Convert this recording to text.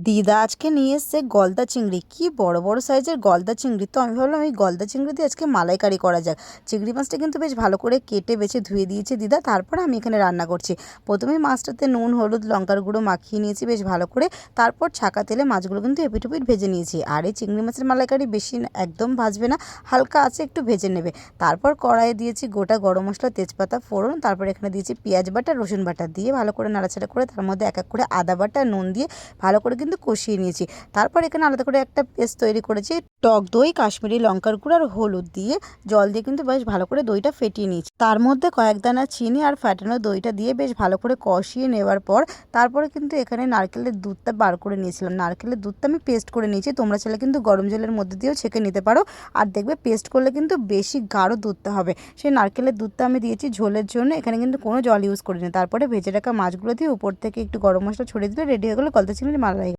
দিদা আজকে নিয়ে এসছে গলদা চিংড়ি, কি বড় বড় সাইজের গলদা চিংড়ি। তো আমি ভাবলাম এই গলদা চিংড়ি দিয়ে আজকে মালাইকারি করা যাক। চিংড়ি মাছটা কিন্তু বেশ ভালো করে কেটে বেছে ধুয়ে দিয়েছে দিদা, তারপরে আমি এখানে রান্না করছি। প্রথমে মাছটাতে নুন হলুদ লঙ্কার গুঁড়ো মাখিয়ে নিয়েছি বেশ ভালো করে, তারপর ছাকা তেলে মাছগুলো কিন্তু এপিট ওপিট ভেজে নিয়েছি। আর এই চিংড়ি মাছের মালাইকারি বেশি একদম ভাজবে না, হালকা আছে একটু ভেজে নেবে। তারপর কড়াইয়ে দিয়েছি গোটা গরম মশলা তেজপাতা ফোড়ন, তারপর এখানে দিয়েছি পেঁয়াজ বাটা রসুন বাটা দিয়ে ভালো করে নাড়াচাড়া করে তার মধ্যে এক এক করে আদা বাটা নুন দিয়ে ভালো করে কিন্তু কষিয়ে নিয়েছি। তারপর এখানে আলাদা করে একটা পেস্ট তৈরি করেছি, টক দই কাশ্মীরি লঙ্কার গুঁড়ো আর হলুদ দিয়ে জল দিয়ে কিন্তু বেশ ভালো করে দইটা ফেটিয়ে নিয়েছি। তার মধ্যে কয়েক দানা চিনি আর ফ্যাটানো দইটা দিয়ে বেশ ভালো করে কষিয়ে নেওয়ার পর তারপরে কিন্তু এখানে নারকেলের দুধটা বার করে নিয়েছিলাম। নারকেলের দুধটা আমি পেস্ট করে নিয়েছি, তোমরা চাইলে কিন্তু গরম জলের মধ্যে দিয়েও ছেঁকে নিতে পারো। আর দেখবে পেস্ট করলে কিন্তু বেশি গাঢ় দুধটা হবে। সেই নারকেলের দুধটা আমি দিয়েছি ঝোলের জন্য, এখানে কিন্তু কোনো জল ইউজ করিনি। তারপরে ভেজে রাখা মাছগুলো দিয়ে উপর থেকে একটু গরম মশলা ছড়িয়ে দিলে রেডি হয়ে গেলো গলদা চিংড়ির মালাই।